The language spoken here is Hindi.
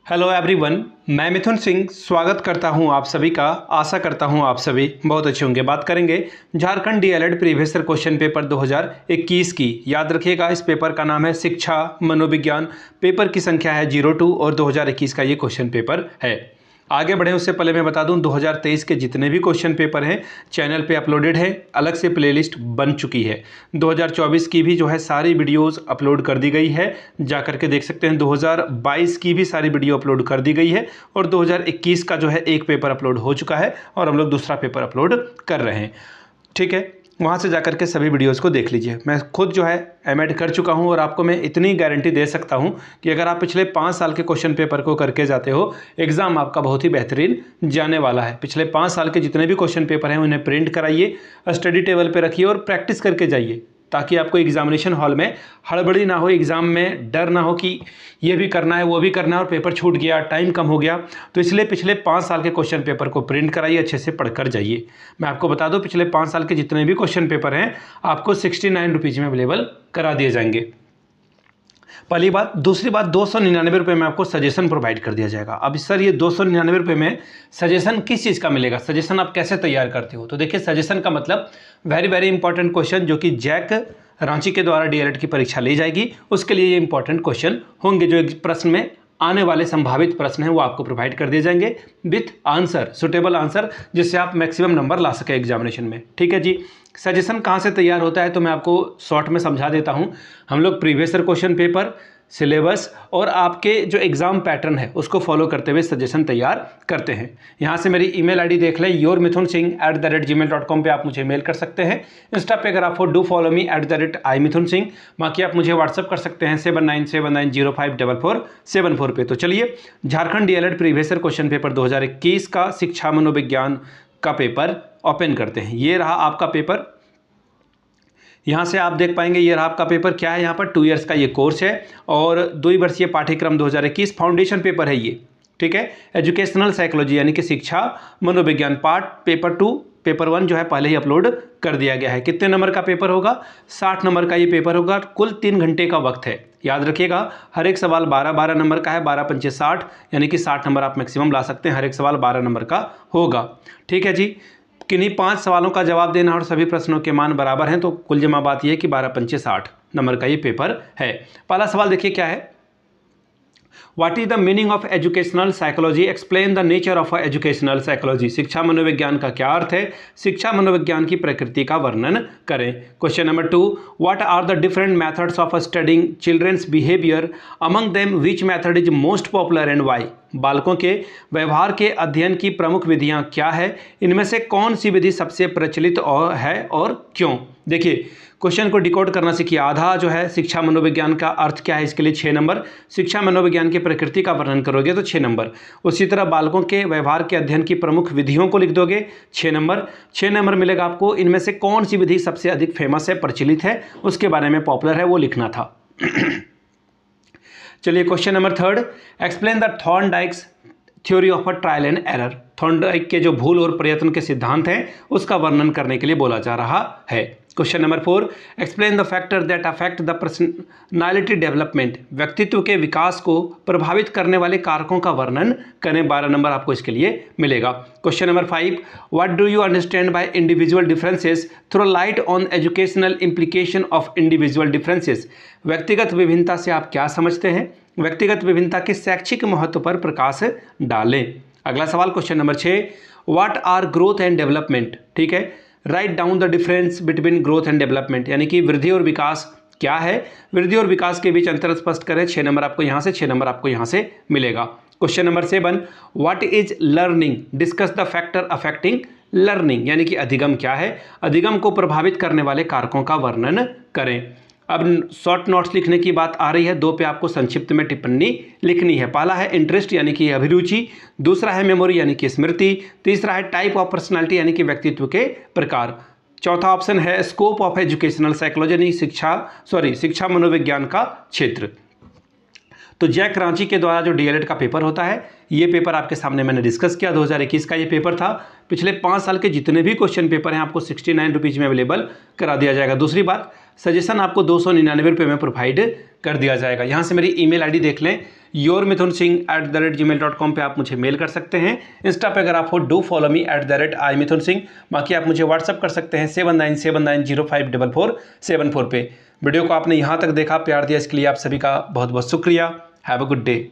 हेलो एवरीवन, मैं मिथुन सिंह स्वागत करता हूं आप सभी का। आशा करता हूं आप सभी बहुत अच्छे होंगे। बात करेंगे Jharkhand DElEd previous year question paper 2021 की। याद रखिएगा, इस पेपर का नाम है शिक्षा मनोविज्ञान। पेपर की संख्या है 02 और 2021 का ये क्वेश्चन पेपर है। आगे बढ़े उससे पहले मैं बता दूं 2023 के जितने भी क्वेश्चन पेपर हैं चैनल पे अपलोडेड है, अलग से प्लेलिस्ट बन चुकी है। 2024 की भी जो है सारी वीडियोस अपलोड कर दी गई है, जा करके देख सकते हैं। 2022 की भी सारी वीडियो अपलोड कर दी गई है और 2021 का जो है एक पेपर अपलोड हो चुका है और हम लोग दूसरा पेपर अपलोड कर रहे हैं। ठीक है, वहाँ से जाकर के सभी वीडियोस को देख लीजिए। मैं खुद जो है एमएड कर चुका हूँ और आपको मैं इतनी गारंटी दे सकता हूँ कि अगर आप पिछले 5 साल के क्वेश्चन पेपर को करके जाते हो, एग्जाम आपका बहुत ही बेहतरीन जाने वाला है। पिछले 5 साल के जितने भी क्वेश्चन पेपर हैं उन्हें प्रिंट कराइए, स्टडी टेबल पर रखिए और प्रैक्टिस करके जाइए, ताकि आपको एग्जामिनेशन हॉल में हड़बड़ी ना हो, एग्ज़ाम में डर ना हो कि ये भी करना है वो भी करना है और पेपर छूट गया, टाइम कम हो गया। तो इसलिए पिछले 5 साल के क्वेश्चन पेपर को प्रिंट कराइए, अच्छे से पढ़कर जाइए। मैं आपको बता दूं, पिछले 5 साल के जितने भी क्वेश्चन पेपर हैं आपको 69 रुपीज़ में अवेलेबल करा दिए जाएंगे। पहली बात। दूसरी बात, 299 रुपये में आपको सजेशन प्रोवाइड कर दिया जाएगा। अब सर ये 299 रुपये में सजेशन किस चीज़ का मिलेगा, सजेशन आप कैसे तैयार करते हो? तो देखिए, सजेशन का मतलब वेरी वेरी इंपॉर्टेंट क्वेश्चन जो कि जैक रांची के द्वारा डीएलएड की परीक्षा ली जाएगी, उसके लिए ये इंपॉर्टेंट क्वेश्चन होंगे। जो एक प्रश्न में आने वाले संभावित प्रश्न हैं वो आपको प्रोवाइड कर दिए जाएंगे विथ आंसर, सुटेबल आंसर, जिससे आप मैक्सिमम नंबर ला सके एग्जामिनेशन में। ठीक है जी। सजेशन कहाँ से तैयार होता है तो मैं आपको शॉर्ट में समझा देता हूँ। हम लोग previous year question paper, syllabus और आपके जो एग्ज़ाम पैटर्न है उसको फॉलो करते हुए सजेशन तैयार करते हैं। यहाँ से मेरी ईमेल आईडी देख लें, yourmithunsingh@gmail.com पे आप मुझे मेल कर सकते हैं। इंस्टा पे अगर आप डू फॉलो मी @imithunsingh। बाकी आप मुझे व्हाट्सअप कर सकते हैं 7979054474 पे। तो चलिए, Jharkhand DElEd previous year question paper 2021 का शिक्षा मनोविज्ञान का पेपर ओपन करते हैं। ये रहा आपका पेपर। यहाँ से आप देख पाएंगे ये रहा आपका पेपर। क्या है, यहाँ पर 2 इयर्स का ये कोर्स है और 2 वर्षीय पाठ्यक्रम 2021 फाउंडेशन पेपर है ये। ठीक है, एजुकेशनल साइकोलॉजी यानी कि शिक्षा मनोविज्ञान पार्ट पेपर 2, पेपर 1 जो है पहले ही अपलोड कर दिया गया है। कितने नंबर का पेपर होगा? 60 नंबर का ये पेपर होगा। कुल 3 घंटे का वक्त है। याद रखिएगा, हर एक सवाल 12 नंबर का है। 12 पंचे 60, यानी कि 60 नंबर आप मैक्सिमम ला सकते हैं। हर एक सवाल 12 नंबर का होगा। ठीक है जी। किन्हीं 5 सवालों का जवाब देना और सभी प्रश्नों के मान बराबर हैं, तो कुल जमा बात यह है कि 12 पंचे 60 नंबर का ये पेपर है। पहला सवाल देखिए क्या है। What is the meaning of educational psychology? Explain the nature of educational psychology. शिक्षा मनोविज्ञान का क्या अर्थ है? शिक्षा मनोविज्ञान की प्रकृति का वर्णन करें। Question number 2, What are the different methods of studying children's behavior? Among them, which method is most popular and why? बालकों के व्यवहार के अध्ययन की प्रमुख विधियां क्या है? इनमें से कौन सी विधि सबसे प्रचलित है और क्यों? देखिए, क्वेश्चन को डिकोड करना सीखिए। आधा जो है शिक्षा मनोविज्ञान का अर्थ क्या है, इसके लिए 6 नंबर। शिक्षा मनोविज्ञान की प्रकृति का वर्णन करोगे तो 6 नंबर। उसी तरह बालकों के व्यवहार के अध्ययन की प्रमुख विधियों को लिख दोगे, 6 नंबर। 6 नंबर मिलेगा आपको। इनमें से कौन सी विधि सबसे अधिक फेमस है, प्रचलित है, उसके बारे में पॉपुलर है, वो लिखना था। चलिए, question number 3, explain the Thorndike's theory of a trial and error. Thorndike के जो भूल और प्रयत्न के सिद्धांत हैं उसका वर्णन करने के लिए बोला जा रहा है। Question number 4, explain the factor that affect the personality development. व्यक्तित्व के विकास को प्रभावित करने वाले कारकों का वर्णन करें। 12 नंबर आपको इसके लिए मिलेगा। Question number 5, what do you understand by individual differences? Throw light on educational implication of individual differences. व्यक्तिगत विभिन्नता से आप क्या समझते हैं? व्यक्तिगत विभिन्नता के शैक्षिक महत्व पर प्रकाश डालें। अगला सवाल question number 6, what are growth and development? ठीक है, write down the difference between growth and development, यानी कि वृद्धि और विकास क्या है? वृद्धि और विकास के बीच अंतर स्पष्ट करें। 6 नंबर आपको यहाँ से, 6 नंबर आपको यहाँ से मिलेगा। Question number 7, what is learning? Discuss the factor affecting learning, यानी कि अधिगम क्या है? अधिगम को प्रभावित करने वाले कारकों का वर्णन करें। अब शॉर्ट नोट्स लिखने की बात आ रही है। 2 पे आपको संक्षिप्त में टिप्पणी लिखनी है। पहला है इंटरेस्ट यानी कि अभिरुचि, दूसरा है मेमोरी यानी कि स्मृति, तीसरा है टाइप ऑफ पर्सनालिटी यानी कि व्यक्तित्व के प्रकार, चौथा ऑप्शन है स्कोप ऑफ एजुकेशनल साइकोलॉजी यानी शिक्षा मनोविज्ञान का क्षेत्र। तो जैक रांची के द्वारा जो डीएलएड का पेपर होता है, ये पेपर आपके सामने मैंने डिस्कस किया। 2021 का ये पेपर था। पिछले 5 साल के जितने भी क्वेश्चन पेपर हैं आपको 69 रुपीज़ में अवेलेबल करा दिया जाएगा। दूसरी बात, सजेशन आपको 299 रुपये में प्रोवाइड कर दिया जाएगा। यहाँ से मेरी ईमेल आईडी देख लें, yourmithunsingh@gmail.com पे आप मुझे मेल कर सकते हैं। इंस्टा पे अगर आप हो डू फॉलो मी @imithunsingh। बाकी आप मुझे व्हाट्सअप कर सकते हैं 7979054474 पे। वीडियो को आपने यहाँ तक देखा, प्यार दिया, इसके लिए आप सभी का बहुत बहुत शुक्रिया। Have a good day.